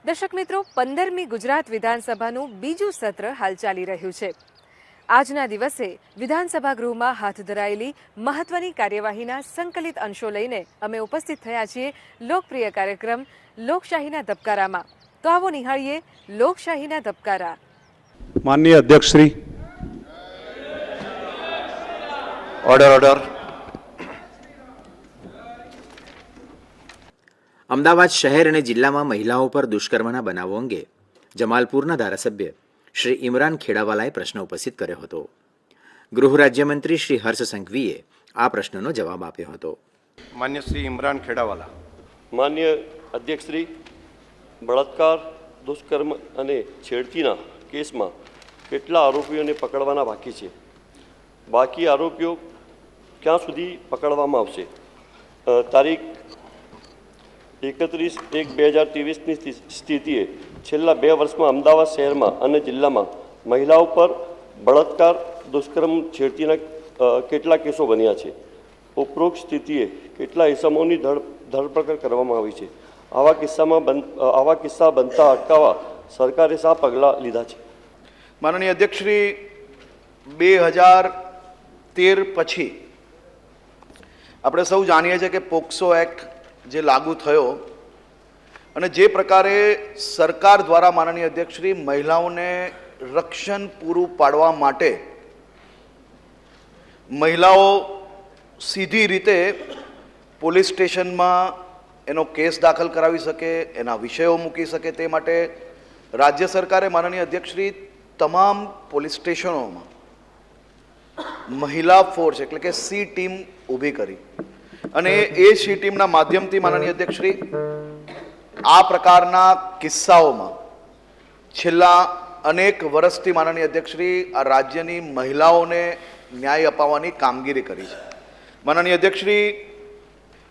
દર્શક મિત્રો, 15મી ગુજરાત વિધાનસભાનું બીજું સત્ર હાલ ચાલી રહ્યું છે. આજના દિવસે વિધાનસભા ગૃહમાં હાથ ધરાયેલી મહત્વની કાર્યવાહીના સંકલિત અંશો લઈને અમે ઉપસ્થિત થયા છીએ લોકપ્રિય કાર્યક્રમ લોકશાહીના ધબકારામાં. તો આવો નિહાળીએ લોકશાહીના ધબકારા. માનનીય અધ્યક્ષશ્રી. ઓર્ડર. અમદાવાદ શહેર અને જિલ્લામાં મહિલાઓ પર દુષ્કર્મના બનાવો અંગે જમાલપુરના ધારાસભ્ય શ્રી ઇમરાન ખેડાવાલાએ પ્રશ્ન ઉપસ્થિત કર્યો હતો. ગૃહ રાજ્યમંત્રી શ્રી હર્ષ સંઘવીએ આ પ્રશ્નનો જવાબ આપ્યો હતો. માન્ય શ્રી ઇમરાન ખેડાવાલા. માન્ય અધ્યક્ષશ્રી, બળાત્કાર, દુષ્કર્મ અને છેડતીના કેસમાં કેટલા આરોપીઓને પકડવાના બાકી છે? બાકી આરોપીઓ ક્યાં સુધી પકડવામાં આવશે? તારીખ 31/1/2023ની સ્થિતિએ છેલ્લા 2 વર્ષમાં અમદાવાદ શહેરમાં અને જિલ્લામાં મહિલાઓ પર બળાત્કાર, દુષ્કર્મ, છેડતીના કેટલા કેસો બન્યા છે? ઉપરોક્ત સ્થિતિએ કેટલા ઇસમોની ધરપકડ કરવામાં આવી છે? આવા કિસ્સા બનતા અટકાવવા સરકારે શા પગલાં લીધા છે? માનનીય અધ્યક્ષશ્રી, 2013 પછી આપણે સૌ જાણીએ છીએ કે પોક્સો એક્ટ જે લાગુ થયો અને જે પ્રકારે સરકાર દ્વારા માનનીય અધ્યક્ષશ્રી મહિલાઓને રક્ષણ પૂરું પાડવા માટે મહિલાઓ સીધી રીતે પોલીસ સ્ટેશનમાં એનો કેસ દાખલ કરાવી શકે, એના વિષયો મૂકી શકે, તે માટે રાજ્ય સરકારે માનનીય અધ્યક્ષશ્રી તમામ પોલીસ સ્ટેશનોમાં મહિલા ફોર્સ એટલે કે સી ટીમ ઊભી કરી અને એ સી ટીમના માધ્યમથી માનનીય અધ્યક્ષશ્રી આ પ્રકારના કિસ્સાઓમાં છેલ્લા અનેક વર્ષથી માનનીય અધ્યક્ષશ્રી આ રાજ્યની મહિલાઓને ન્યાય અપાવવાની કામગીરી કરી છે. માનનીય અધ્યક્ષશ્રી,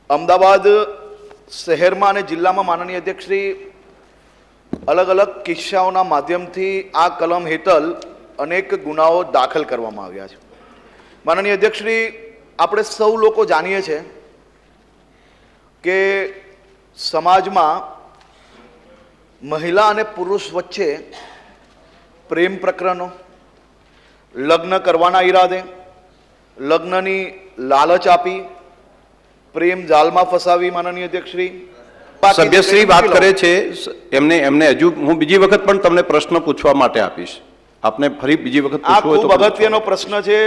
અમદાવાદ શહેરમાં અને જિલ્લામાં માનનીય અધ્યક્ષશ્રી અલગ અલગ કિસ્સાઓના માધ્યમથી આ કલમ હેઠળ અનેક ગુનાઓ દાખલ કરવામાં આવ્યા છે. માનનીય અધ્યક્ષશ્રી, આપણે સૌ લોકો જાણીએ છીએ કે સમાજમાં મહિલા અને પુરુષ વચ્ચે પ્રેમ પ્રકરણો, લગ્ન કરવાના ઈરાદે, લગ્નની લાલચ આપી, પ્રેમ જાલમાં ફસાવી માનનીય અધ્યક્ષશ્રી સભ્યશ્રી વાત કરે છે. એમને હજુ હું બીજી વખત પણ તમને પ્રશ્ન પૂછવા માટે આપીશ. આપને ફરી બીજી વખત આ ખૂબ અગત્યનો પ્રશ્ન છે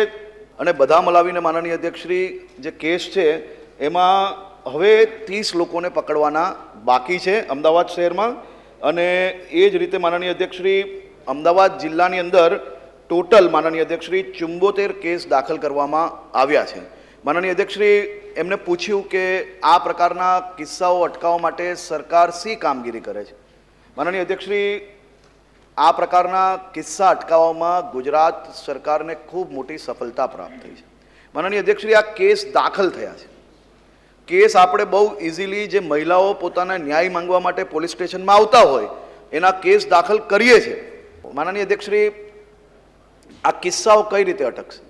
અને બધા મલાવીને માનનીય અધ્યક્ષશ્રી જે કેસ છે એમાં હવે 30 લોકોને પકડવાના બાકી છે અમદાવાદ શહેરમાં અને એ જ રીતે માનનીય અધ્યક્ષશ્રી અમદાવાદ જિલ્લાની અંદર ટોટલ માનનીય અધ્યક્ષશ્રી 74 કેસ દાખલ કરવામાં આવ્યા છે. માનનીય અધ્યક્ષશ્રી, એમને પૂછ્યું કે આ પ્રકારના કિસ્સાઓ અટકાવવા માટે સરકાર શી કામગીરી કરે છે? માનનીય અધ્યક્ષશ્રી, આ પ્રકારના કિસ્સા અટકાવવામાં ગુજરાત સરકારને ખૂબ મોટી સફળતા પ્રાપ્ત થઈ છે. માનનીય અધ્યક્ષશ્રી, આ કેસ દાખલ થયા છે. કેસ આપણે બહુ ઇઝીલી જે મહિલાઓ પોતાના ન્યાય માંગવા માટે પોલીસ સ્ટેશનમાં આવતા હોય એના કેસ દાખલ કરીએ છીએ. માનનીય અધ્યક્ષશ્રી, આ કિસ્સાઓ કઈ રીતે અટકશે?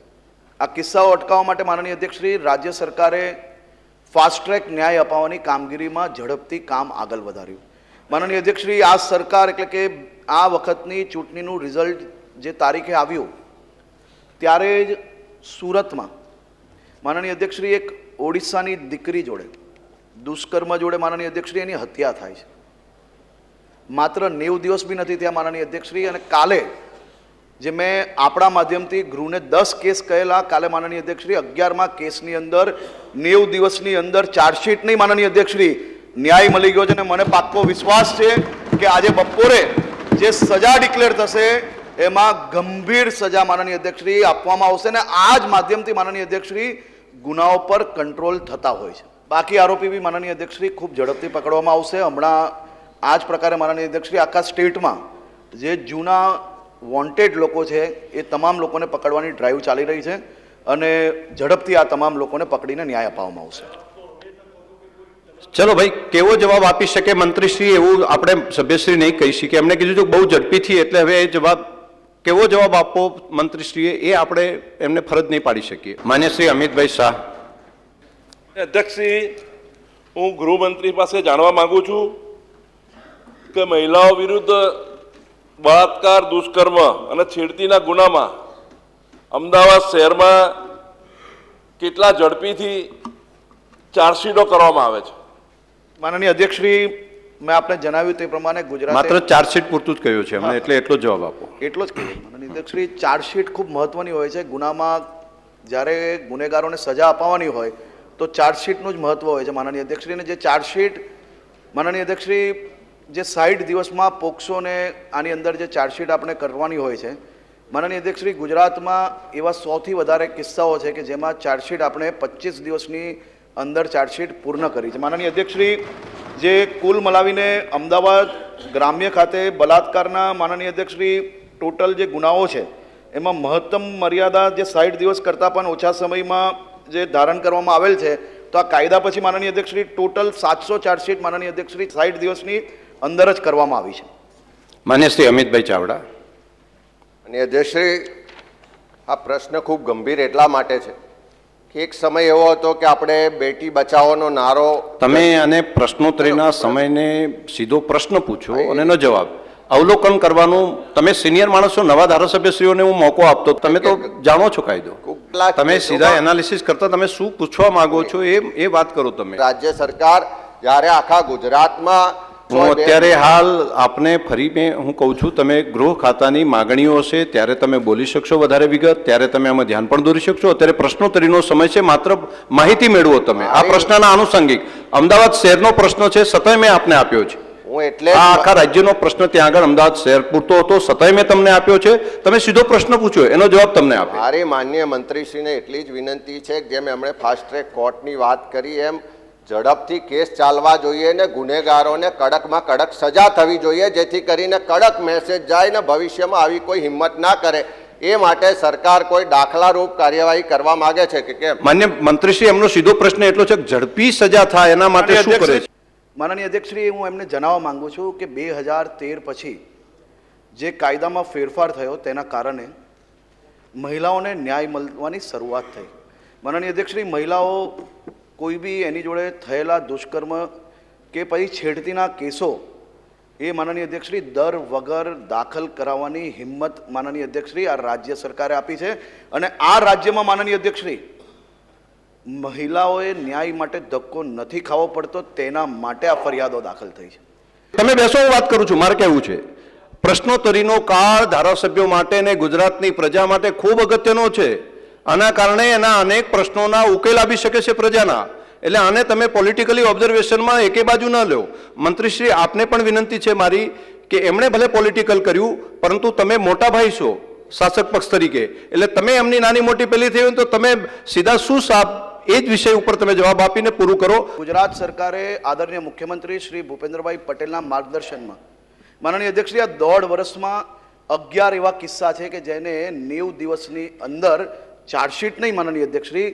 આ કિસ્સાઓ અટકાવવા માટે માનનીય અધ્યક્ષશ્રી રાજ્ય સરકારે ફાસ્ટ ટ્રેક ન્યાય અપાવવાની કામગીરીમાં ઝડપથી કામ આગળ વધાર્યું. માનનીય અધ્યક્ષશ્રી, આ સરકાર એટલે કે આ વખતની ચૂંટણીનું રિઝલ્ટ જે તારીખે આવ્યું ત્યારે જ સુરતમાં માનનીય અધ્યક્ષશ્રી એક ઓડિશાની દીકરી જોડે દુષ્કર્મ જોડે માનનીય અધ્યક્ષશ્રી એની હત્યા થાય છે. માત્ર 90 દિવસ બી નથી થયા માનનીય અધ્યક્ષશ્રી અને કાલે જે મેં આપણા માધ્યમથી ગૃહને 10 કેસ કહેલા, કાલે માનનીય અધ્યક્ષશ્રી 11મા કેસની અંદર 90 દિવસની અંદર ચાર્જશીટ નહીં માનનીય અધ્યક્ષશ્રી ન્યાય મળી ગયો છે અને મને પાક્કો વિશ્વાસ છે કે આજે બપોરે જે સજા ડિક્લેર થશે એમાં ગંભીર સજા માનનીય અધ્યક્ષશ્રી આપવામાં આવશે અને આ જ માધ્યમથી માનનીય અધ્યક્ષશ્રી ગુનાઓ પર કંટ્રોલ થતા હોય છે. બાકી આરોપી બી માનનીય અધ્યક્ષશ્રી ખૂબ ઝડપથી પકડવામાં આવશે. હમણાં આ જ પ્રકારે માનનીય અધ્યક્ષશ્રી આખા સ્ટેટમાં જે જૂના વોન્ટેડ લોકો છે એ તમામ લોકોને પકડવાની ડ્રાઈવ ચાલી રહી છે અને ઝડપથી આ તમામ લોકોને પકડીને ન્યાય અપાવવામાં આવશે. ચલો ભાઈ, કેવો જવાબ આપી શકે મંત્રીશ્રી એવું આપણે સભ્યશ્રી નહીં કહી શકીએ. એમને કીધું કે બહુ ઝડપીથી, એટલે હવે એ જવાબ કેવો જવાબ આપવો મંત્રીશ્રીએ એ આપણે એમને ફરજ નહીં પાડી શકીએ. માન્ય શ્રી અમિતભાઈ શાહ. અધ્યક્ષશ્રી, હું ગૃહમંત્રી પાસે જાણવા માંગુ છું કે મહિલાઓ વિરુદ્ધ બળાત્કાર, દુષ્કર્મ અને છેડતીના ગુનામાં અમદાવાદ શહેરમાં કેટલા ઝડપીથી ચાર્જશીટો કરવામાં આવે છે? માનનીય અધ્યક્ષશ્રી, મેં આપને જણાવ્યું તે પ્રમાણે ગુજરાત માત્ર ચાર્જશીટ પૂરતું જ કહ્યું છે અમને, એટલે એટલો જવાબ આપો. એટલો જ કહીએ માનનીય અધ્યક્ષશ્રી, ચાર્જશીટ ખૂબ મહત્વની હોય છે. ગુનામાં જ્યારે ગુનેગારોને સજા અપાવવાની હોય તો ચાર્જશીટનું જ મહત્વ હોય છે માનનીય અધ્યક્ષશ્રી. અને જે ચાર્જશીટ માનનીય અધ્યક્ષશ્રી, જે 60 દિવસમાં પોક્સોને આની અંદર જે ચાર્જશીટ આપણે કરવાની હોય છે માનનીય અધ્યક્ષશ્રી, ગુજરાતમાં એવા 100થી વધારે કિસ્સાઓ છે કે જેમાં ચાર્જશીટ આપણે 25 દિવસની અંદર ચાર્જશીટ પૂર્ણ કરી છે. માનનીય અધ્યક્ષશ્રી, જે કુલ મલાવીને અમદાવાદ ગ્રામ્ય ખાતે બલાત્કારના માનનીય અધ્યક્ષશ્રી ટોટલ જે ગુનાઓ છે એમાં મહત્તમ મર્યાદા જે 60 દિવસ કરતાં પણ ઓછા સમયમાં જે ધારણ કરવામાં આવેલ છે, તો આ કાયદા પછી માનનીય અધ્યક્ષશ્રી ટોટલ 700 ચાર્જશીટ માનનીય અધ્યક્ષશ્રી 60 દિવસની અંદર જ કરવામાં આવી છે. માન્ય શ્રી અમિતભાઈ ચાવડા. અને અધ્યક્ષશ્રી, આ પ્રશ્ન ખૂબ ગંભીર એટલા માટે છે કે એક સમય એવો હતો કે આપણે બેટી બચાવોનો નારો તમે અને પ્રશ્નોત્તરીના સમયને સીધો પ્રશ્ન પૂછો અને એનો જવાબ અવલોકન કરવાનું. તમે સિનિયર માણસો, નવા ધારાસભ્યશ્રીઓને હું મોકો આપતો, તમે તો જાણો છો કાયદો. તમે સીધા એનાલિસિસ કરતા તમે શું પૂછવા માંગો છો એ વાત કરો. તમે રાજ્ય સરકાર જ્યારે આખા ગુજરાતમાં હું અત્યારે હાલ આપને ફરી હું કહું છું, તમે ગૃહ ખાતાની માગણીઓ હશે ત્યારે તમે બોલી શકશો વધારે વિગત, ત્યારે તમે આમાં ધ્યાન પણ દોરી શકશો. અત્યારે પ્રશ્નોત્તરીનો સમય છે, માત્ર માહિતી મેળવો તમે. આ પ્રશ્નના આનુષંગિક અમદાવાદ શહેરનો પ્રશ્ન છે, સતય મેં આપને આપ્યો છે. હું એટલે આ આખા રાજ્યનો પ્રશ્ન ત્યાં આગળ અમદાવાદ શહેર પૂરતો હતો, સતય મેં તમને આપ્યો છે. તમે સીધો પ્રશ્ન પૂછો, એનો જવાબ તમને આપે. મારી માનનીય મંત્રીશ્રીને એટલી જ વિનંતી છે કે જેમ એમણે ફાસ્ટ ટ્રેક કોર્ટની વાત કરી એમ ઝડપથી કેસ ચાલવા જોઈએ ને ગુનેગારોને કડકમાં કડક સજા થવી જોઈએ, જેથી કરીને કડક મેસેજ જાય ને ભવિષ્યમાં આવી કોઈ હિંમત ના કરે. એ માટે સરકાર કોઈ દાખલારૂપ કાર્યવાહી કરવા માંગે છે કે કેમ? માન્ય મંત્રીશ્રી, એમનો સીધો પ્રશ્ન એટલો છે કે ઝડપી સજા થાય એના માટે શું કરે છે? માનનીય અધ્યક્ષશ્રી, હું એમને જણાવવા માંગુ છું કે 2013 પછી જે કાયદામાં ફેરફાર થયો તેના કારણે મહિલાઓને ન્યાય મળવાની શરૂઆત થઈ. માનનીય અધ્યક્ષશ્રી, મહિલાઓ કોઈ બી એની જોડે થયેલા દુષ્કર્મ કે પછી છેડતીના કેસો એ માનનીય અધ્યક્ષશ્રી દર વગર દાખલ કરાવવાની હિંમત માનનીય અધ્યક્ષશ્રી આ રાજ્ય સરકારે આપી છે. અને આ રાજ્યમાં માનનીય અધ્યક્ષશ્રી મહિલાઓએ ન્યાય માટે ધક્કો નથી ખાવો પડતો, તેના માટે આ ફરિયાદો દાખલ થઈ છે. તમે બેસો, હું વાત કરું છું. મારે કહેવું છે, પ્રશ્નોત્તરીનો કાળ ધારાસભ્યો માટે ને ગુજરાતની પ્રજા માટે ખૂબ અગત્યનો છે. આના કારણે એના અનેક પ્રશ્નોના ઉકેલ આવી શકે છે પ્રજાના. એટલે આને તમે પોલિટિકલી ઓબ્ઝર્વેશનમાં એકે બાજુ ન લો. મંત્રીશ્રી, આપને પણ વિનંતી છે મારી કે એમણે ભલે પોલિટિકલ કર્યું, પરંતુ તમે મોટા ભાઈ છો શાસક પક્ષ તરીકે, એટલે તમે એમની નાની મોટી પેલી થઈ હોય તો તમે સીધા શું સાહેબ એ જ વિષય ઉપર તમે જવાબ આપીને પૂરું કરો. ગુજરાત સરકારે આદરણીય મુખ્યમંત્રી શ્રી ભૂપેન્દ્રભાઈ પટેલના માર્ગદર્શનમાં માનનીય અધ્યક્ષશ્રી આ 1.5 વર્ષમાં 11 એવા કિસ્સા છે કે જેને 90 દિવસની અંદર ચાર્જશીટ નહીં માનનીય અધ્યક્ષશ્રી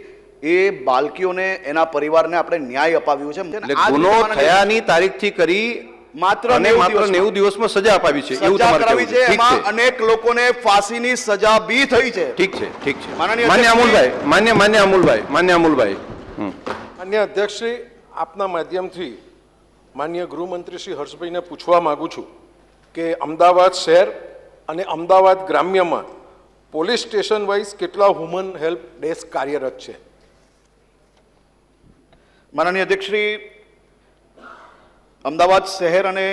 એ બાળકીઓને એના પરિવારને આપણે ન્યાય અપાવ્યું છે. એટલે ગુનો થયાની તારીખથી કરી માત્ર 90 દિવસમાં સજા અપાવી છે એવું તમારે કહેવું છે. ઠીક એમાં છે. અનેક લોકોને ફાંસીની સજા બી થઈ છે. ઠીક છે, ઠીક છે. માનનીય માન્ય અમૂલભાઈ, માન્ય અમૂલભાઈ. માન્ય અધ્યક્ષશ્રી, આપના માધ્યમથી માન્ય ગૃહમંત્રી શ્રી હર્ષભાઈને પૂછવા માગું છું કે અમદાવાદ શહેર અને અમદાવાદ ગ્રામ્યમાં પોલીસ સ્ટેશન વાઇઝ કેટલા વુમન હેલ્પ ડેસ્ક કાર્યરત છે? માનનીય અધ્યક્ષશ્રી, અમદાવાદ શહેર અને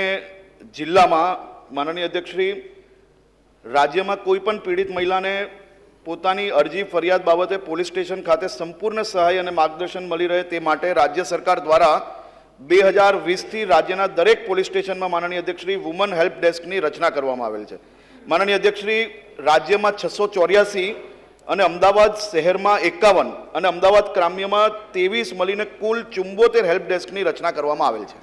જિલ્લામાં માનનીય અધ્યક્ષશ્રી રાજ્યમાં કોઈ પણ પીડિત મહિલાને પોતાની અરજી ફરિયાદ બાબતે પોલીસ સ્ટેશન ખાતે સંપૂર્ણ સહાય અને માર્ગદર્શન મળી રહે તે માટે રાજ્ય સરકાર દ્વારા 2020થી રાજ્યના દરેક પોલીસ સ્ટેશનમાં માનનીય અધ્યક્ષશ્રી વુમન હેલ્પ ડેસ્કની રચના કરવામાં આવેલ છે. માનનીય અધ્યક્ષશ્રી, રાજ્યમાં 684 અને અમદાવાદ શહેરમાં 51 અને અમદાવાદ ગ્રામ્યમાં 23 મળીને કુલ 74 હેલ્પ ડેસ્કની રચના કરવામાં આવેલ છે.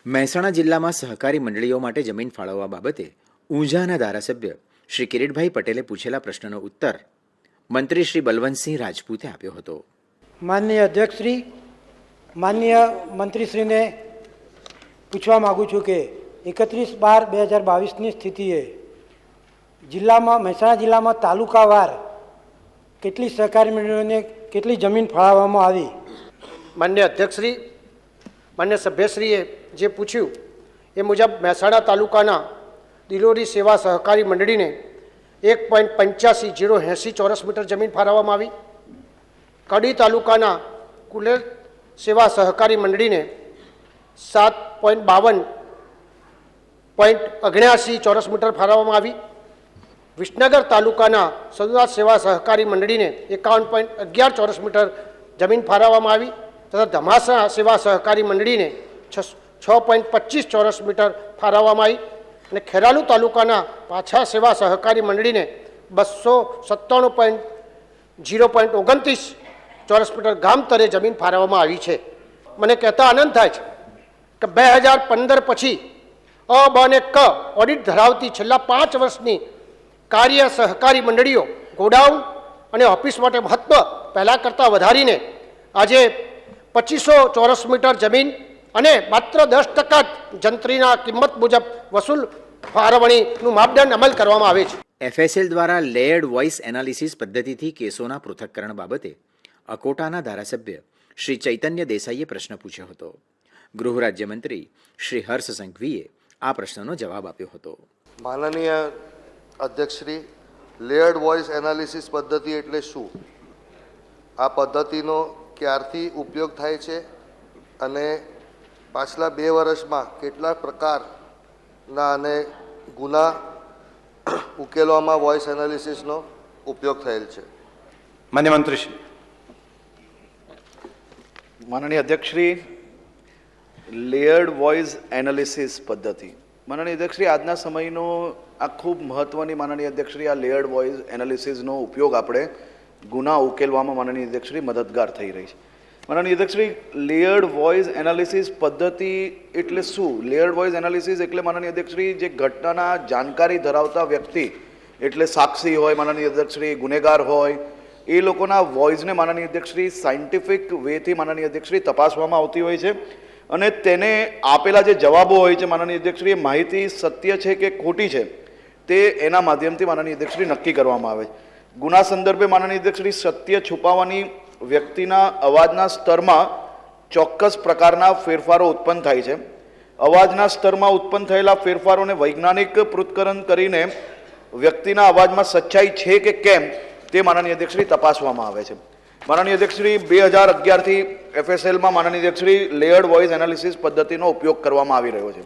મહેસાણા જિલ્લામાં સહકારી મંડળીઓ માટે જમીન ફાળવવા બાબતે ઊંઝાના ધારાસભ્ય શ્રી કિરીટભાઈ પટેલે પૂછેલા પ્રશ્નનો ઉત્તર મંત્રી શ્રી બલવંતસિંહ રાજપૂતે આપ્યો હતો. માનનીય અધ્યક્ષશ્રી, માનનીય મંત્રીશ્રીને પૂછવા માગું છું કે 31/12/2022ની સ્થિતિએ જિલ્લામાં મહેસાણા જિલ્લામાં તાલુકાવાર કેટલી સહકારી મંડળીઓને કેટલી જમીન ફાળવવામાં આવી? માન્ય અધ્યક્ષશ્રી, માન્ય સભ્યશ્રીએ જે પૂછ્યું એ મુજબ મહેસાણા તાલુકાના દિલોરી સેવા સહકારી મંડળીને 1.8580 ચોરસ મીટર જમીન ફાળવવામાં આવી. કડી તાલુકાના કુલેર સેવા સહકારી મંડળીને 7.52.79 ચોરસ મીટર ફાળવવામાં આવી. વિસનગર તાલુકાના સદુનાથ સેવા સહકારી મંડળીને 51.11 ચોરસ મીટર જમીન ફાળવવામાં આવી તથા ધમાસા સેવા સહકારી મંડળીને 6.25 ચોરસ મીટર ફાળવવામાં આવી અને ખેરાલુ તાલુકાના પાછા સેવા સહકારી મંડળીને 297.0.29 ચોરસ મીટર ગામ તરે જમીન ફાળવવામાં આવી છે. મને કહેતા આનંદ થાય છે કે 2015 પછી અ બ અને ક ઓડિટ ધરાવતી છેલ્લા 5 વર્ષની કાર્ય સહકારી મંડળીઓ ગોડાઉન અને ઓફિસ માટે મહત્વ પહેલાં કરતાં વધારીને આજે 2500 ચોરસ મીટર જમીન અને માત્ર 10% જંત્રીના કિંમત મુજબ વસૂલ ફાળવણીનું માપદંડ અમલ કરવામાં આવે છે. FSL દ્વારા લેયર્ડ વોઇસ એનાલિસિસ પદ્ધતિથી કેસોના પૃથક્કરણ બાબતે અકોટાના ધારાસભ્ય શ્રી ચૈતન્ય દેસાઈએ પ્રશ્ન પૂછ્યો હતો. ગૃહ રાજ્યમંત્રી શ્રી હર્ષ સંઘવીએ આ પ્રશ્નનો જવાબ આપ્યો હતો. માનનીય અધ્યક્ષશ્રી, લેયર્ડ વોઇસ એનાલિસિસ પદ્ધતિ એટલે શું? આ પદ્ધતિનો ક્યારથી ઉપયોગ થાય છે અને પાછલા 2 વર્ષમાં કેટલા પ્રકારના અને ગુના ઉકેલવામાં વોઇસ એનાલિસિસનો ઉપયોગ થયેલ છે? માન્ય મંત્રીશ્રી. માનનીય અધ્યક્ષશ્રી, લેયર્ડ વોઇસ એનાલિસિસ પદ્ધતિ, માનનીય અધ્યક્ષશ્રી, આજના સમયનો આ ખૂબ મહત્ત્વની માનનીય અધ્યક્ષશ્રી આ લેયર્ડ વોઇસ એનાલિસિસનો ઉપયોગ આપણે ગુના ઉકેલવામાં માનનીય અધ્યક્ષશ્રી મદદગાર થઈ રહી છે. માનનીય અધ્યક્ષશ્રી, લેયર્ડ વોઇસ એનાલિસિસ પદ્ધતિ એટલે શું? લેયર્ડ વોઇસ એનાલિસિસ એટલે માનનીય અધ્યક્ષશ્રી જે ઘટનાના જાણકારી ધરાવતા વ્યક્તિ એટલે સાક્ષી હોય, માનનીય અધ્યક્ષશ્રી ગુનેગાર હોય, એ લોકોના વોઇસને માનનીય અધ્યક્ષશ્રી સાયન્ટિફિક વેથી માનનીય અધ્યક્ષશ્રી તપાસવામાં આવતી હોય છે અને તેને આપેલા જે જવાબો હોય છે માનનીય અધ્યક્ષશ્રી એ માહિતી સત્ય છે કે ખોટી છે તે એના માધ્યમથી માનનીય અધ્યક્ષશ્રી નક્કી કરવામાં આવે છે. ગુના સંદર્ભે માનનીય અધ્યક્ષશ્રી સત્ય છુપાવવાની વ્યક્તિના અવાજના સ્તરમાં ચોક્કસ પ્રકારના ફેરફારો ઉત્પન્ન થાય છે. અવાજના સ્તરમાં ઉત્પન્ન થયેલા ફેરફારોને વૈજ્ઞાનિક પૃથ્થકરણ કરીને વ્યક્તિના અવાજમાં સચ્ચાઈ છે કે કેમ તે માનનીય અધ્યક્ષશ્રી તપાસવામાં આવે છે. માનનીય અધ્યક્ષશ્રી, 2011થી FSLમાં માનનીય અધ્યક્ષશ્રી લેયર્ડ વોઇસ એનાલિસિસ પદ્ધતિનો ઉપયોગ કરવામાં આવી રહ્યો છે.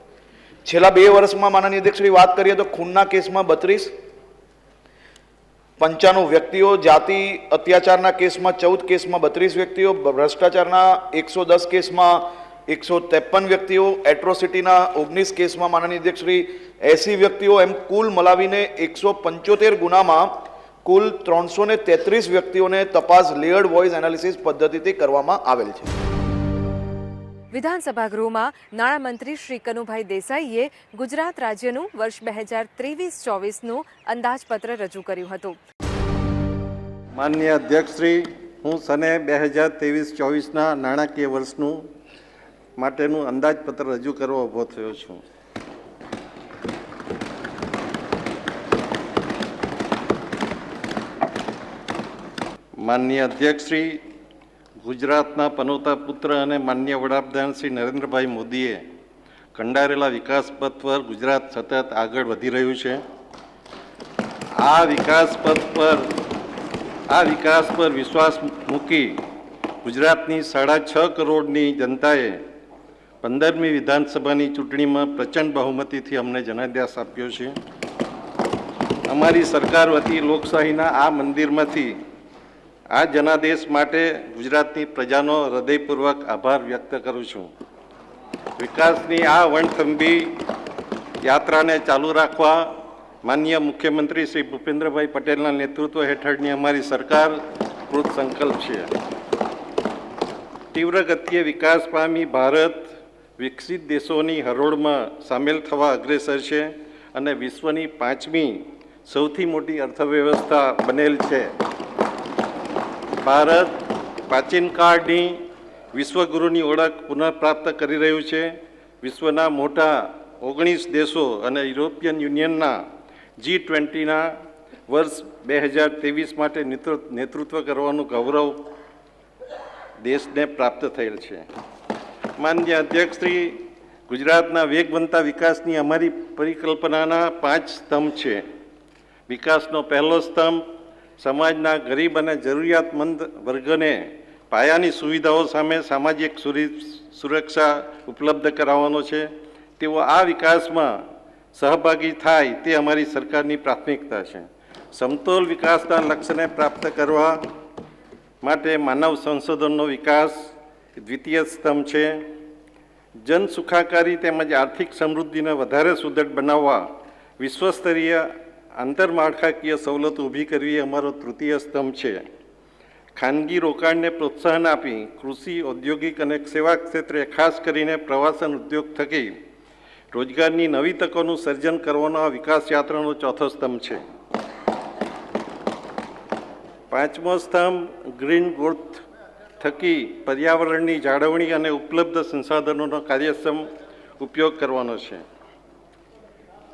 છેલ્લા 2 વર્ષમાં માનનીય અધ્યક્ષશ્રી વાત કરીએ તો ખૂનના કેસમાં 32, 95 વ્યક્તિઓ, જાતિ અત્યાચારના કેસમાં 14 કેસમાં 32 વ્યક્તિઓ, ભ્રષ્ટાચારના 110 કેસમાં 153 વ્યક્તિઓ, એટ્રોસિટીના 19 કેસમાં માનનીય અધ્યક્ષશ્રી 80 વ્યક્તિઓ, એમ કુલ મલાવીને 175 ગુનામાં કુલ 333 વ્યક્તિઓને તપાસ લેયર્ડ વોઇસ એનાલિસિસ પદ્ધતિથી કરવામાં આવેલ છે. વિધાનસભા ગૃહમાં નાણામંત્રી શ્રી કનુભાઈ દેસાઈએ ગુજરાત રાજ્યનું વર્ષ 2023-24નું અંદાજપત્ર રજૂ કર્યું હતું. માનનીય અધ્યક્ષશ્રી, હું સને 2023-24ના નાણાકીય વર્ષનું માટેનું અંદાજપત્ર રજૂ કરવા ઊભો થયો છું. માનનીય અધ્યક્ષશ્રી, ગુજરાતના પનોતા પુત્ર અને માનનીય વડાપ્રધાન શ્રી નરેન્દ્રભાઈ મોદીએ કંડારેલા વિકાસ પથ પર ગુજરાત સતત આગળ વધી રહ્યું છે. આ વિકાસ પર વિશ્વાસ મૂકી ગુજરાતની 6.5 કરોડની જનતાએ 15મી વિધાનસભાની ચૂંટણીમાં પ્રચંડ બહુમતીથી અમને જનાદેશ આપ્યો છે. અમારી સરકાર વતી લોકશાહીના આ મંદિરમાંથી આ જનાદેશ માટે ગુજરાતની પ્રજાનો હૃદયપૂર્વક આભાર વ્યક્ત કરું છું. વિકાસની આ વણથંભી યાત્રાને ચાલુ રાખવા માનનીય મુખ્યમંત્રી શ્રી ભૂપેન્દ્રભાઈ પટેલના નેતૃત્વ હેઠળની અમારી સરકાર કૃત સંકલ્પ છે. તીવ્ર ગતિએ વિકાસ પામી ભારત વિકસિત દેશોની હરોળમાં સામેલ થવા અગ્રેસર છે અને વિશ્વની 5મી સૌથી મોટી અર્થવ્યવસ્થા બનેલ છે. ભારત પ્રાચીન કાળની વિશ્વગુરુની ઓળખ પુનઃપ્રાપ્ત કરી રહ્યું છે. વિશ્વના મોટા 19 દેશો અને યુરોપિયન યુનિયનના G20ના વર્ષ 2023 માટે નેતૃત્વ કરવાનું ગૌરવ દેશને પ્રાપ્ત થયેલ છે. માનનીય અધ્યક્ષશ્રી, ગુજરાતના વેગવંતા વિકાસની અમારી પરિકલ્પનાના 5 સ્તંભ છે. વિકાસનો પહેલો સ્તંભ સમાજના ગરીબ અને જરૂરિયાતમંદ વર્ગને પાયાની સુવિધાઓ સામે સામાજિક સુરક્ષા ઉપલબ્ધ કરાવવાનો છે. તેઓ આ વિકાસમાં સહભાગી થાય તે અમારી સરકારની પ્રાથમિકતા છે. સમતોલ વિકાસના લક્ષ્યને પ્રાપ્ત કરવા માટે માનવ સંશોધનનો વિકાસ દ્વિતીય સ્તંભ છે. જન સુખાકારી તેમજ આર્થિક સમૃદ્ધિને વધારે સુદૃઢ બનાવવા વિશ્વસ્તરીય આંતરમાળખાકીય સવલતો ઊભી કરવી એ અમારો તૃતીય સ્તંભ છે. ખાનગી રોકાણને પ્રોત્સાહન આપી કૃષિ, ઔદ્યોગિક અને સેવા ક્ષેત્રે ખાસ કરીને પ્રવાસન ઉદ્યોગ થકી રોજગારની નવી તકોનું સર્જન કરવાનો આ વિકાસ યાત્રાનો ચોથો સ્તંભ છે. પાંચમો સ્તંભ ગ્રીન ગ્રોથ થકી પર્યાવરણની જાળવણી અને ઉપલબ્ધ સંસાધનોનો કાર્યક્ષમ ઉપયોગ કરવાનો છે.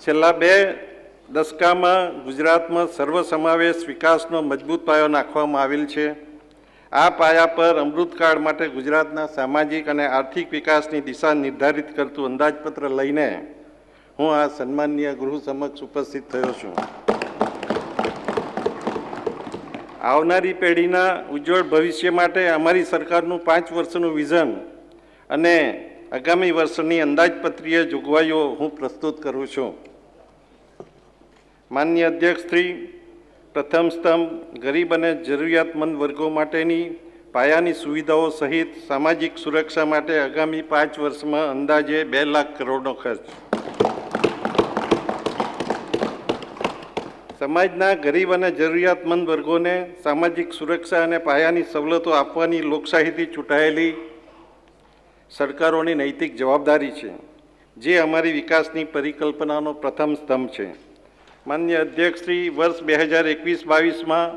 છેલ્લા 2 દશકામાં ગુજરાતમાં સર્વસમાવેશ વિકાસનો મજબૂત પાયો નાખવામાં આવેલ છે. આ પાયા પર અમૃતકાળ માટે ગુજરાતના સામાજિક અને આર્થિક વિકાસની દિશા નિર્ધારિત કરતું અંદાજપત્ર લઈને હું આ સન્માનીય ગૃહ સમક્ષ ઉપસ્થિત થયો છું. આવનારી પેઢીના ઉજ્જવળ ભવિષ્ય માટે અમારી સરકારનું 5 વર્ષનું વિઝન અને આગામી વર્ષની અંદાજપત્રીય જોગવાઈઓ હું પ્રસ્તુત કરું છું. માનનીય અધ્યક્ષશ્રી, પ્રથમ સ્તંભ ગરીબ અને જરૂરિયાતમંદ વર્ગો માટેની પાયાની સુવિધાઓ સહિત સામાજિક સુરક્ષા માટે આગામી 5 વર્ષમાં અંદાજે 2 લાખ કરોડનો ખર્ચ. સમાજના ગરીબ અને જરૂરિયાતમંદ વર્ગોને સામાજિક સુરક્ષા અને પાયાની સવલતો આપવાની લોકશાહીથી ચૂંટાયેલી સરકારોની નૈતિક જવાબદારી છે, જે અમારી વિકાસની પરિકલ્પનાનો પ્રથમ સ્તંભ છે. માનનીય અધ્યક્ષશ્રી, વર્ષ 2021-22માં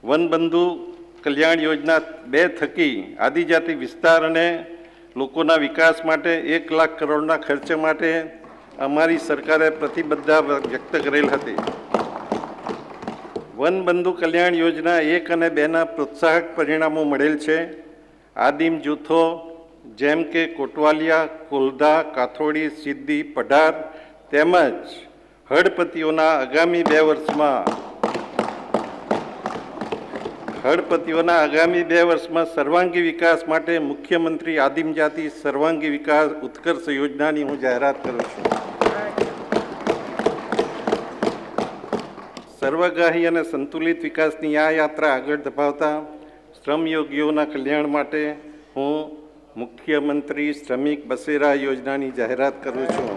વનબંધુ કલ્યાણ યોજના 2 થકી આદિજાતિ વિસ્તાર અને લોકોના વિકાસ માટે 1 લાખ કરોડના ખર્ચ માટે અમારી સરકારે પ્રતિબદ્ધતા વ્યક્ત કરેલ હતી. વનબંધુ કલ્યાણ યોજના 1 અને 2ના પ્રોત્સાહક પરિણામો મળેલ છે. આદિમ જૂથો જેમ કે કોટવાલિયા, કોલધા, કાથોડી, સિદ્દી, પઢાર તેમજ હળપતિઓના આગામી 2 વર્ષમાં સર્વાંગી વિકાસ માટે મુખ્યમંત્રી આદિમજાતિ સર્વાંગી વિકાસ ઉત્કર્ષ યોજનાની હું જાહેરાત કરું છું. સર્વગ્રાહી અને સંતુલિત વિકાસની આ યાત્રા આગળ ધપાવતા શ્રમયોગીઓના કલ્યાણ માટે હું મુખ્યમંત્રી શ્રમિક બસેરા યોજનાની જાહેરાત કરું છું.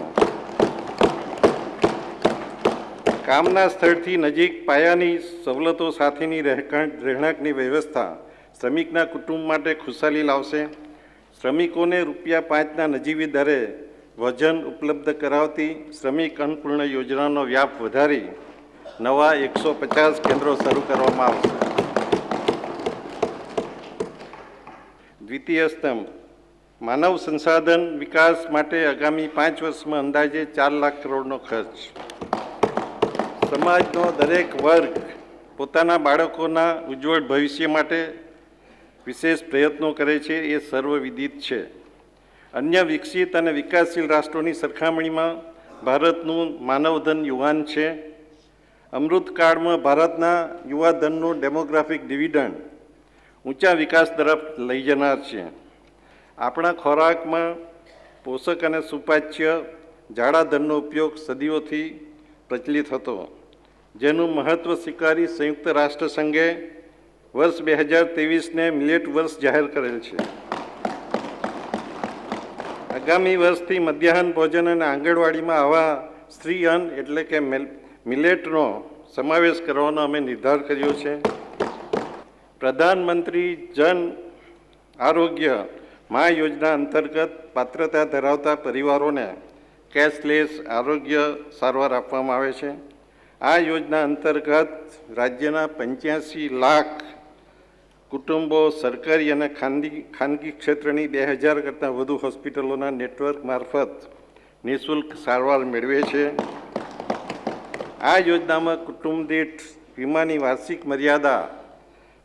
કામના સ્થળથી નજીક પાયાની સવલતો સાથેની રહેણાંકની વ્યવસ્થા શ્રમિકના કુટુંબ માટે ખુશાલી લાવશે. શ્રમિકોને ₹5ના નજીવી દરે વજન ઉપલબ્ધ કરાવતી શ્રમિક અન્નપૂર્ણા યોજનાનો વ્યાપ વધારી નવા 150 કેન્દ્રો શરૂ કરવામાં આવશે. દ્વિતીય સ્તંભ માનવ સંસાધન વિકાસ માટે આગામી 5 વર્ષમાં અંદાજે 4 લાખ કરોડનો ખર્ચ. સમાજનો દરેક વર્ગ પોતાના બાળકોના ઉજ્જવળ ભવિષ્ય માટે વિશેષ પ્રયત્નો કરે છે, એ સર્વવિદિત છે. અન્ય વિકસિત અને વિકાસશીલ રાષ્ટ્રોની સરખામણીમાં ભારતનું માનવધન યુવાન છે. અમૃતકાળમાં ભારતના યુવાધનનું ડેમોગ્રાફિક ડિવિડન્ડ ઊંચા વિકાસ તરફ લઈ જનાર છે. આપણા ખોરાકમાં પોષક અને સુપાચ્ય જાડા ધનનો ઉપયોગ સદીઓથી પ્રચલિત હતો, જેનું મહત્ત્વ સ્વીકારી સંયુક્ત રાષ્ટ્ર સંઘે વર્ષ 2023ને મિલેટ વર્ષ જાહેર કરેલ છે. આગામી વર્ષથી મધ્યાહન ભોજન અને આંગણવાડીમાં આવા સ્ત્રી અન્ન એટલે કે મિલેટનો સમાવેશ કરવાનો અમે નિર્ધાર કર્યો છે. પ્રધાનમંત્રી જન આરોગ્ય મા યોજના અંતર્ગત પાત્રતા ધરાવતા પરિવારોને કેશલેસ આરોગ્ય સારવાર આપવામાં આવે છે. આ યોજના અંતર્ગત રાજ્યના 85 લાખ કુટુંબો સરકારી અને ખાનગી ક્ષેત્રની 2000 કરતાં વધુ હોસ્પિટલોના નેટવર્ક મારફત નિઃશુલ્ક સારવાર મેળવે છે. આ યોજનામાં કુટુંબ દીઠ વીમાની વાર્ષિક મર્યાદા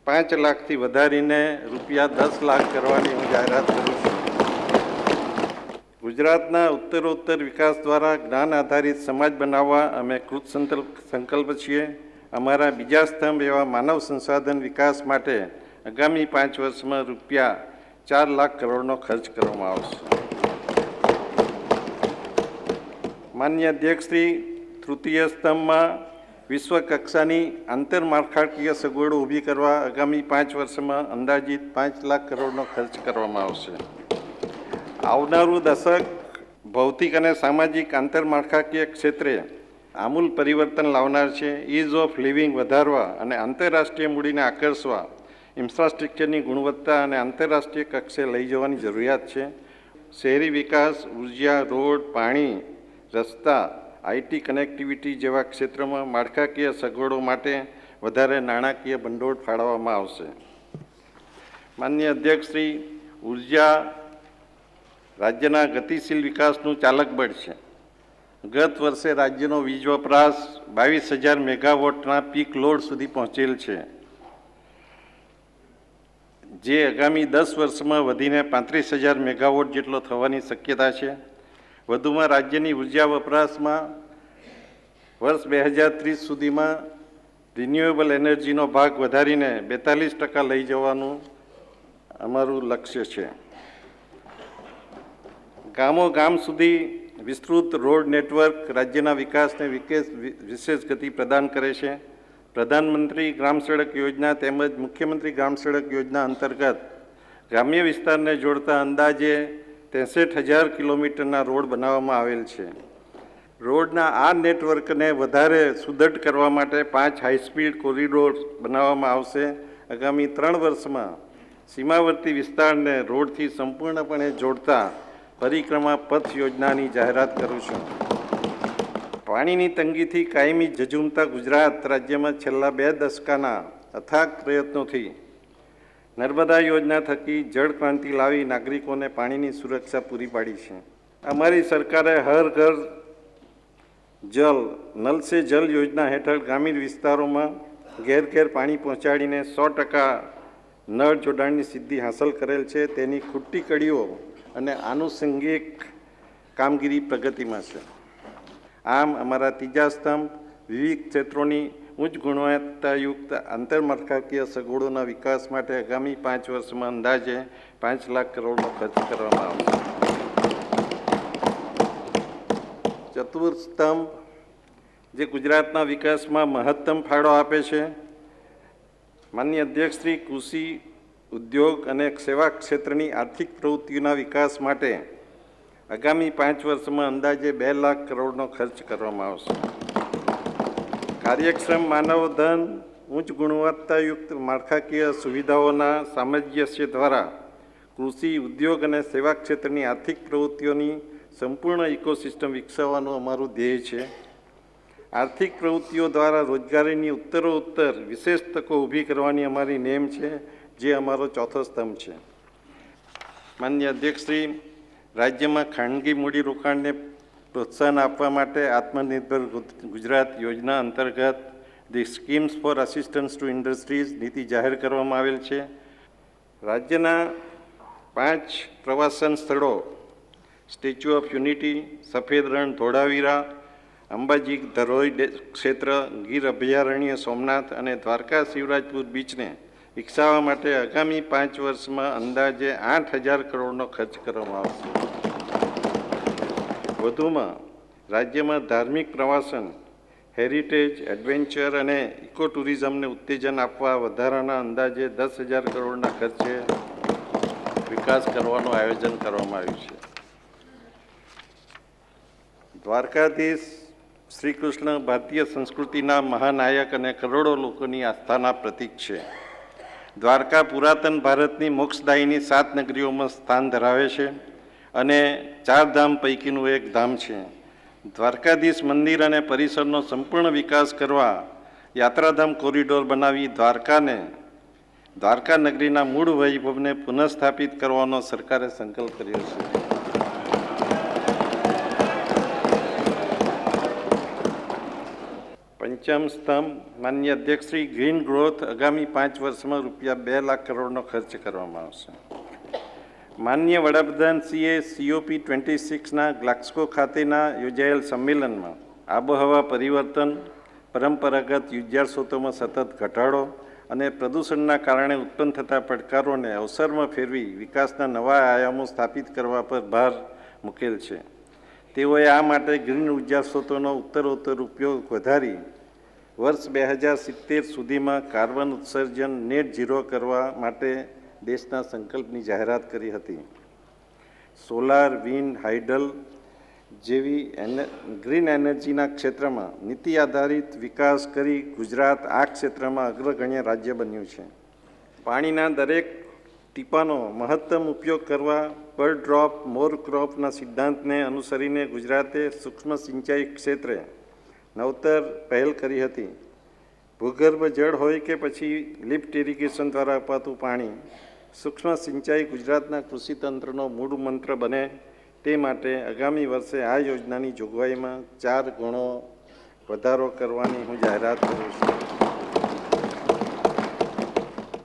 5 લાખથી વધારીને ₹10 લાખ કરવાની હું જાહેરાત કરું છું. ગુજરાતના ઉત્તરોત્તર વિકાસ દ્વારા જ્ઞાન આધારિત સમાજ બનાવવા અમે કૃત સંકલ્પ છીએ. અમારા બીજા સ્તંભ એવા માનવ સંસાધન વિકાસ માટે આગામી 5 વર્ષમાં રૂપિયા 4 લાખ કરોડનો ખર્ચ કરવામાં આવશે. માન્ય અધ્યક્ષશ્રી, તૃતીય સ્તંભમાં વિશ્વ કક્ષાની આંતરમાળખાકીય સગવડો ઊભી કરવા આગામી 5 વર્ષમાં અંદાજિત 5 લાખ કરોડનો ખર્ચ કરવામાં આવશે. આવનારું દશક ભૌતિક અને સામાજિક આંતરમાળખાકીય ક્ષેત્રે આમૂલ પરિવર્તન લાવનાર છે. ઇઝ ઓફ લિવિંગ વધારવા અને આંતરરાષ્ટ્રીય મૂડીને આકર્ષવા ઇન્ફ્રાસ્ટ્રક્ચરની ગુણવત્તા અને આંતરરાષ્ટ્રીય કક્ષે લઈ જવાની જરૂરિયાત છે. શહેરી વિકાસ, ઉર્જા, રોડ, પાણી, રસ્તા, આઈટી કનેક્ટિવિટી જેવા ક્ષેત્રોમાં માળખાકીય સગવડો માટે વધારે નાણાકીય ભંડોળ ફાળવવામાં આવશે. માન્ય અધ્યક્ષશ્રી, ઉર્જા રાજ્યના ગતિશીલ વિકાસનું ચાલક બળ છે. ગત વર્ષે રાજ્યનો વીજ વપરાશ 22,000 મેગાવોટના પીક લોડ સુધી પહોંચેલ છે, જે આગામી 10 વર્ષમાં વધીને 35,000 મેગાવોટ જેટલો થવાની શક્યતા છે. વધુમાં રાજ્યની ઉર્જા વપરાશમાં વર્ષ 2030 સુધીમાં રિન્યુએબલ એનર્જીનો ભાગ વધારીને 42% લઈ જવાનું અમારું લક્ષ્ય છે. ગામો ગામ સુધી વિસ્તૃત રોડ નેટવર્ક રાજ્યના વિકાસને વિશેષ ગતિ પ્રદાન કરે છે. પ્રધાનમંત્રી ગ્રામ સડક યોજના તેમજ મુખ્યમંત્રી ગ્રામ સડક યોજના અંતર્ગત ગ્રામ્ય વિસ્તારને જોડતા અંદાજે 63,000 કિલોમીટરના રોડ બનાવવામાં આવેલ છે. રોડના આ નેટવર્કને વધારે સુદૃઢ કરવા માટે 5 હાઈસ્પીડ કોરિડોર બનાવવામાં આવશે. આગામી 3 વર્ષમાં સીમાવર્તી વિસ્તારને રોડથી સંપૂર્ણપણે જોડતા પરિક્રમા પથ યોજનાની જાહેરાત કરું છું. પાણીની તંગીથી કાયમી ઝઝૂમતા ગુજરાત રાજ્યમાં છેલ્લા 2 દશકાના અથાગ પ્રયત્નોથી નર્મદા યોજના થકી જળ ક્રાંતિ લાવી નાગરિકોને પાણીની સુરક્ષા પૂરી પાડી છે. અમારી સરકારે હર ઘર જલ, નલ સે જલ યોજના હેઠળ ગ્રામીણ વિસ્તારોમાં ઘેર ઘેર પાણી પહોંચાડીને 100% નળ જોડાણની સિદ્ધિ હાંસલ કરેલ છે. તેની ખૂટતી કડીઓ અને આનુષંગિક કામગીરી પ્રગતિમાં છે. આમ અમારા ત્રીજા સ્તંભ વિવિધ ક્ષેત્રોની ઉચ્ચ ગુણવત્તાયુક્ત આંતરમાળખાકીય સગવડોના વિકાસ માટે આગામી 5 વર્ષમાં અંદાજે 5 લાખ કરોડનો ખર્ચ કરવામાં આવશે. ચતુર્થ સ્તંભ જે ગુજરાતના વિકાસમાં મહત્તમ ફાળો આપે છે. માનનીય અધ્યક્ષશ્રી, કૃષિ, ઉદ્યોગ અને સેવા ક્ષેત્રની આર્થિક પ્રવૃત્તિઓના વિકાસ માટે આગામી 5 વર્ષમાં અંદાજે 2 લાખ કરોડનો ખર્ચ કરવામાં આવશે. કાર્યક્ષમ માનવધન, ઉચ્ચ ગુણવત્તાયુક્ત માળખાકીય સુવિધાઓના સામંજસ્ય દ્વારા કૃષિ, ઉદ્યોગ અને સેવા ક્ષેત્રની આર્થિક પ્રવૃત્તિઓની સંપૂર્ણ ઇકોસિસ્ટમ વિકસાવવાનું અમારું ધ્યેય છે. આર્થિક પ્રવૃત્તિઓ દ્વારા રોજગારીની ઉત્તરોત્તર વિશેષ તકો ઊભી કરવાની અમારી નેમ છે, જે અમારો ચોથો સ્તંભ છે. માનનીય અધ્યક્ષશ્રી, રાજ્યમાં ખાનગી મૂડીરોકાણને પ્રોત્સાહન આપવા માટે આત્મનિર્ભર ગુજરાત યોજના અંતર્ગત the schemes for assistance to industries નીતિ જાહેર કરવામાં આવેલ છે. રાજ્યના 5 પ્રવાસન સ્થળો સ્ટેચ્યુ ઓફ યુનિટી, સફેદ રણ, ધોળાવીરા, અંબાજી ધરોઈ ક્ષેત્ર, ગીર અભયારણ્ય, સોમનાથ અને દ્વારકા શિવરાજપુર બીચને વિકસાવવા માટે આગામી 5 વર્ષમાં અંદાજે 8,000 કરોડનો ખર્ચ કરવામાં આવશે. વધુમાં રાજ્યમાં ધાર્મિક પ્રવાસન, હેરિટેજ, એડવેન્ચર અને ઇકો ટુરિઝમને ઉત્તેજન આપવા વધારાના અંદાજે 10,000 કરોડના ખર્ચે વિકાસ કરવાનું આયોજન કરવામાં આવ્યું છે. દ્વારકાધીશ શ્રી કૃષ્ણ ભારતીય સંસ્કૃતિના મહાનાયક અને કરોડો લોકોની આસ્થાના પ્રતીક છે. દ્વારકા પુરાતન ભારતની મોક્ષદાયીની 7 નગરીઓમાં સ્થાન ધરાવે છે અને 4 ધામ પૈકીનું એક ધામ છે. દ્વારકાધીશ મંદિર અને પરિસરનો સંપૂર્ણ વિકાસ કરવા યાત્રાધામ કોરિડોર બનાવી દ્વારકા નગરીના મૂળ વૈભવને પુનઃસ્થાપિત કરવાનો સરકારે સંકલ્પ કર્યો છે. પંચમ સ્તંભ, માનનીય અધ્યક્ષશ્રી, ગ્રીન ગ્રોથ આગામી 5 વર્ષમાં રૂપિયા 2 લાખ કરોડનો ખર્ચ કરવામાં આવશે. માનનીય વડાપ્રધાનશ્રીએ COP26ના ગ્લાસ્ગો ખાતેના યોજાયેલ સંમેલનમાં આબોહવા પરિવર્તન, પરંપરાગત ઉર્જા સ્ત્રોતોમાં સતત ઘટાડો અને પ્રદૂષણના કારણે ઉત્પન્ન થતા પડકારોને અવસરમાં ફેરવી વિકાસના નવા આયામો સ્થાપિત કરવા પર ભાર મૂકેલ છે. તેઓએ આ માટે ગ્રીન ઉર્જા સ્ત્રોતોનો ઉત્તરોત્તર ઉપયોગ વધારી વર્ષ 2070 સુધીમાં કાર્બન ઉત્સર્જન નેટ ઝીરો કરવા માટે દેશના સંકલ્પની જાહેરાત કરી હતી. સોલાર, વિન્ડ, હાઇડલ જેવી ગ્રીન એનર્જીના ક્ષેત્રમાં નીતિ આધારિત વિકાસ કરી ગુજરાત આ ક્ષેત્રમાં અગ્રગણ્ય રાજ્ય બન્યું છે. પાણીના દરેક ટીપાનો મહત્તમ ઉપયોગ કરવા પર ડ્રોપ મોર ક્રોપના સિદ્ધાંતને અનુસરીને ગુજરાતે સૂક્ષ્મ સિંચાઈ ક્ષેત્રે નવતર પહેલ કરી હતી. ભૂગર્ભ જળ હોય કે પછી લિફ્ટ ઇરિગેશન દ્વારા અપાતું પાણી, સૂક્ષ્મ સિંચાઈ ગુજરાતના કૃષિતંત્રનો મૂળ મંત્ર બને તે માટે આગામી વર્ષે આ યોજનાની જોગવાઈમાં 4 ગણો વધારો કરવાની હું જાહેરાત કરું છું.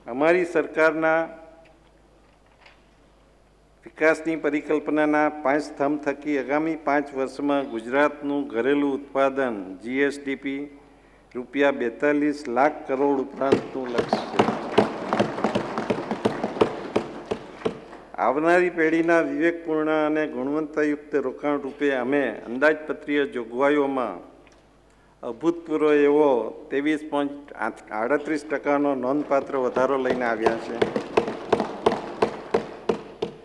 અમારી સરકારના વિકાસની પરિકલ્પનાના 5 સ્તંભ થકી આગામી 5 વર્ષમાં ગુજરાતનું ઘરેલું ઉત્પાદન GSDP રૂપિયા 42 લાખ કરોડ ઉપરાંતનું લક્ષ્ય છે. આવનારી પેઢીના વિવેકપૂર્ણ અને ગુણવત્તાયુક્ત રોકાણ રૂપે અમે અંદાજપત્રીય જોગવાઈઓમાં અભૂતપૂર્વ એવો 23.38% નોંધપાત્ર વધારો લઈને આવ્યા છે.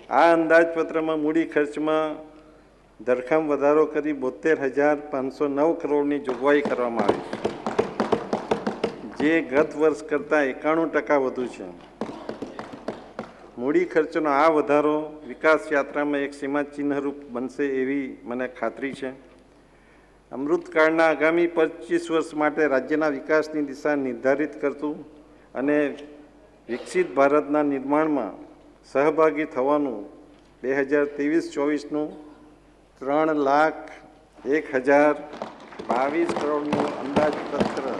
આ અંદાજપત્રમાં મૂડી ખર્ચમાં ધરખમ વધારો કરી 72,509 કરોડની જોગવાઈ કરવામાં આવી છે, જે ગત વર્ષ કરતાં 91% વધુ છે. મૂડી ખર્ચનો આ વધારો વિકાસ યાત્રામાં એક સીમાચિહ્નરૂપ બનશે એવી મને ખાતરી છે. અમૃતકાળના આગામી 25 વર્ષ માટે રાજ્યના વિકાસની દિશા નિર્ધારિત કરતું અને વિકસિત ભારતના નિર્માણમાં સહભાગી થવાનું 2023-24નું 3,01,022 કરોડનું અંદાજપત્ર નું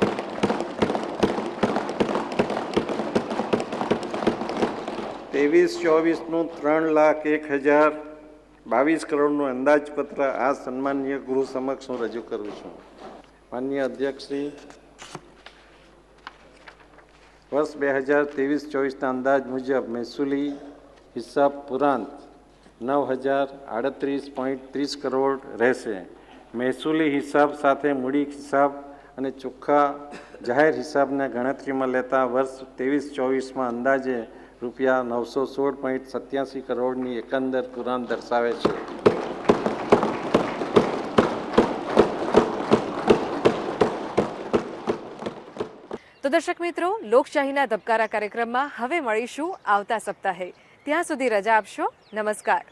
3,01,022 કરોડનું અંદાજપત્ર આ સન્માનીય ગૃહ સમક્ષ હું રજૂ કરું છું. માનનીય અધ્યક્ષશ્રી, વર્ષ 2023-24ના અંદાજ મુજબ મહેસૂલી હિસાબ પુરાંત 9,038.30 કરોડ રહેશે. મહેસૂલી હિસાબ સાથે મૂડી હિસાબ અને ચોખ્ખા જાહેર હિસાબને ગણતરીમાં લેતા વર્ષ 23-24માં અંદાજે રૂપિયા 916.87 કરોડની એકંદર પુરાંત દર્શાવે છે. તો દર્શક મિત્રો, લોકશાહીના ધબકારા કાર્યક્રમમાં હવે મળીશું આવતા સપ્તાહે. ત્યાં સુધી રજા આપશો. નમસ્કાર.